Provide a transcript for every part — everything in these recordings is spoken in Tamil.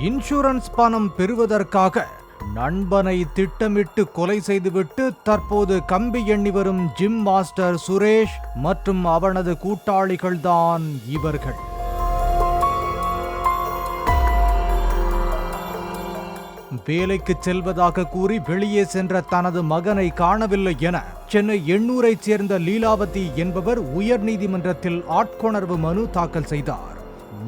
இன்சூரன்ஸ் பணம் பெறுவதற்காக நண்பனை திட்டமிட்டு கொலை செய்துவிட்டு தற்போது கம்பி எண்ணி வரும் ஜிம் மாஸ்டர் சுரேஷ் மற்றும் அவனது கூட்டாளிகள்தான் இவர்கள். வேலைக்கு செல்வதாக கூறி வெளியே சென்ற தனது மகனை காணவில்லை என சென்னை எண்ணூரைச் சேர்ந்த லீலாவதி என்பவர் உயர்நீதிமன்றத்தில் ஆட்கொணர்வு மனு தாக்கல் செய்தார்.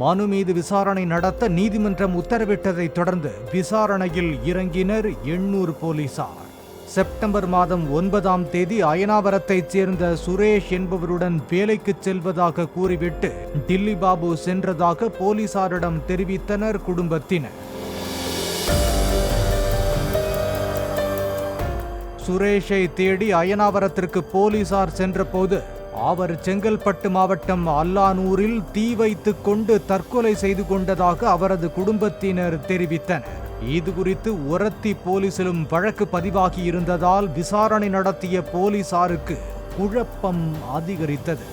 மனு மீது விசாரணை நடத்த நீதிமன்றம் உத்தரவிட்டதை தொடர்ந்து விசாரணையில் இறங்கினர் எண்ணூர் போலீசார். செப்டம்பர் மாதம் 9ஆம் தேதி அயனாவரத்தைச் சேர்ந்த சுரேஷ் என்பவருடன் வேலைக்கு செல்வதாக கூறிவிட்டு டில்லி பாபு சென்றதாக போலீசாரிடம் தெரிவித்தனர் குடும்பத்தினர். சுரேஷை தேடி அயனாவரத்திற்கு போலீசார் சென்றபோது அவர் செங்கல்பட்டு மாவட்டம் அல்லானூரில் தீ வைத்துக் கொண்டு தற்கொலை செய்து கொண்டதாக அவரது குடும்பத்தினர் தெரிவித்தனர். இதுகுறித்து ஒரத்தி போலீசிலும் வழக்கு பதிவாகி இருந்ததால் விசாரணை நடத்திய போலீசாருக்கு குழப்பம் அதிகரித்தது.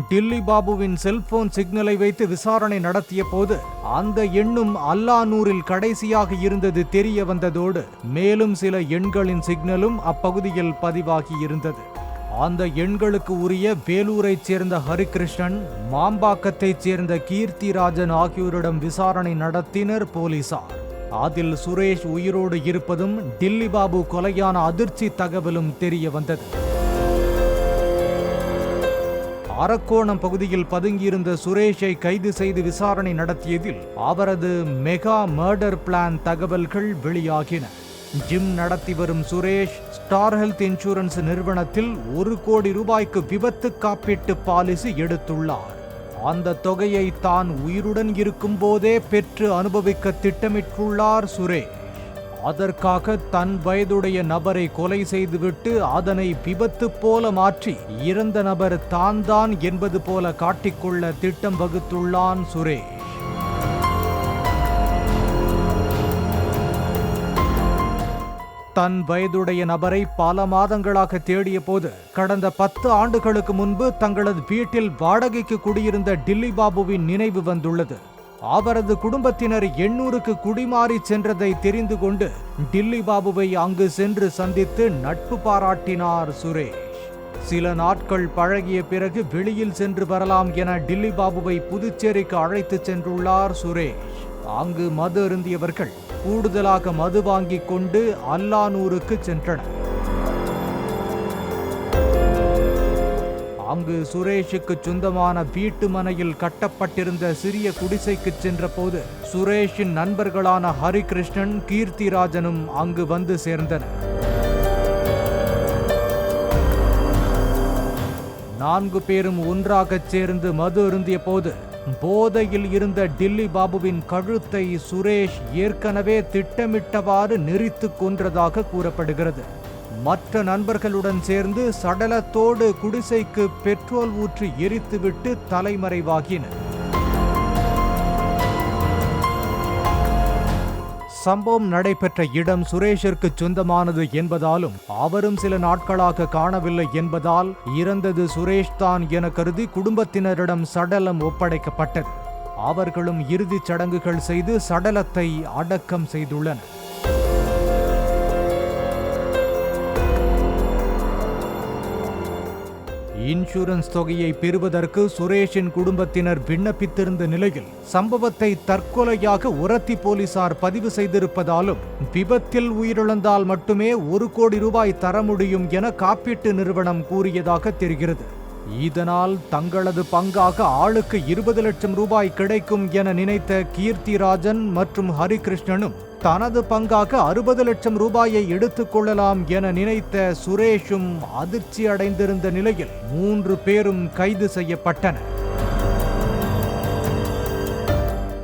டில்லி பாபுவின் செல்போன் சிக்னலை வைத்து விசாரணை நடத்திய போது அந்த எண்ணும் அல்லானூரில் கடைசியாக இருந்தது தெரிய வந்ததோடு மேலும் சில எண்களின் சிக்னலும் அப்பகுதியில் பதிவாகி இருந்தது. அந்த எண்களுக்கு உரிய வேலூரைச் சேர்ந்த ஹரிகிருஷ்ணன், மாம்பாக்கத்தைச் சேர்ந்த கீர்த்திராஜன் ஆகியோரிடம் விசாரணை நடத்தினர் போலீசார். அதில் சுரேஷ் உயிரோடு இருப்பதும் டில்லி பாபு கொலையான அதிர்ச்சி தகவலும் தெரிய வந்தது. அரக்கோணம் பகுதியில் பதுங்கியிருந்த சுரேஷை கைது செய்து விசாரணை நடத்தியதில் அவரது மெகா மர்டர் பிளான் தகவல்கள் வெளியாகின. ஜிம் நடத்தி வரும் சுரேஷ் ஸ்டார் ஹெல்த் இன்சூரன்ஸ் நிறுவனத்தில் 1 கோடி ரூபாய்க்கு விபத்து காப்பீட்டு பாலிசி எடுத்துள்ளார். அந்த தொகையை தான் உயிருடன் இருக்கும் போதே பெற்று அனுபவிக்க திட்டமிட்டுள்ளார் சுரேஷ். அதற்காக தன் வயதுடைய நபரை கொலை செய்துவிட்டு அதனை விபத்து போல மாற்றி இறந்த நபர் தான் என்பது போல காட்டிக்கொள்ள திட்டம் வகுத்துள்ளான் சுரேஷ். தன் வயதுடைய நபரை பல மாதங்களாக தேடிய போது கடந்த 10 ஆண்டுகளுக்கு முன்பு தங்களது வீட்டில் வாடகைக்கு குடியிருந்த டில்லி பாபுவின் நினைவு வந்துள்ளது. அவரது குடும்பத்தினர் எண்ணூருக்கு குடிமாறி சென்றதை தெரிந்து கொண்டு டில்லி பாபுவை அங்கு சென்று சந்தித்து நட்பு பாராட்டினார் சுரேஷ். சில நாட்கள் பழகிய பிறகு வெளியில் சென்று வரலாம் என டில்லி பாபுவை புதுச்சேரிக்கு அழைத்து சென்றுள்ளார் சுரேஷ். அங்கு மது அருந்தியவர்கள் கூடுதலாக மது வாங்கிக் கொண்டு அல்லானூருக்கு சென்றனர். அங்கு சுரேஷுக்கு சொந்தமான வீட்டு மனையில் கட்டப்பட்டிருந்த சிறிய குடிசைக்கு சென்றபோது சுரேஷின் நண்பர்களான ஹரிகிருஷ்ணன், கீர்த்திராஜனும் அங்கு வந்து சேர்ந்தனர். 4 பேரும் ஒன்றாகச் சேர்ந்து மது அருந்திய போது போதையில் இருந்த டில்லி பாபுவின் கழுத்தை சுரேஷ் ஏற்கனவே திட்டமிட்டவாறு நெரித்து கொன்றதாக கூறப்படுகிறது. மற்ற நண்பர்களுடன் சேர்ந்து சடலத்தோடு குடிசைக்கு பெட்ரோல் ஊற்றி எரித்துவிட்டு தலைமறைவாகினர். சம்பவம் நடைபெற்ற இடம் சுரேஷிற்கு சொந்தமானது என்பதாலும் அவரும் சில நாட்களாக காணவில்லை என்பதால் இறந்தது சுரேஷ் தான் என கருதி குடும்பத்தினரிடம் சடலம் ஒப்படைக்கப்பட்டது. அவர்களும் இறுதிச் சடங்குகள் செய்து சடலத்தை அடக்கம் செய்துள்ளனர். இன்சூரன்ஸ் தொகையை பெறுவதற்கு சுரேஷின் குடும்பத்தினர் விண்ணப்பித்திருந்த நிலையில் சம்பவத்தை தற்கொலையாக ஒரத்தி போலீசார் பதிவு செய்திருப்பதாலும் விபத்தில் உயிரிழந்தால் மட்டுமே 1 கோடி ரூபாய் தர முடியும் என காப்பீட்டு நிறுவனம் கூறியதாக தெரிகிறது. இதனால் தங்களது பங்காக ஆளுக்கு 20 லட்சம் ரூபாய் கிடைக்கும் என நினைத்த கீர்த்திராஜன் மற்றும் ஹரிகிருஷ்ணனும் தனது பங்காக 60 லட்சம் ரூபாயை எடுத்துக் கொள்ளலாம் என நினைத்த சுரேஷும் அதிர்ச்சி அடைந்திருந்த நிலையில் 3 பேரும் கைது செய்யப்பட்டனர்.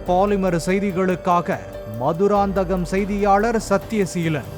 பாலிமர் செய்திகளுக்காக மதுராந்தகம் செய்தியாளர் சத்யசீலன்.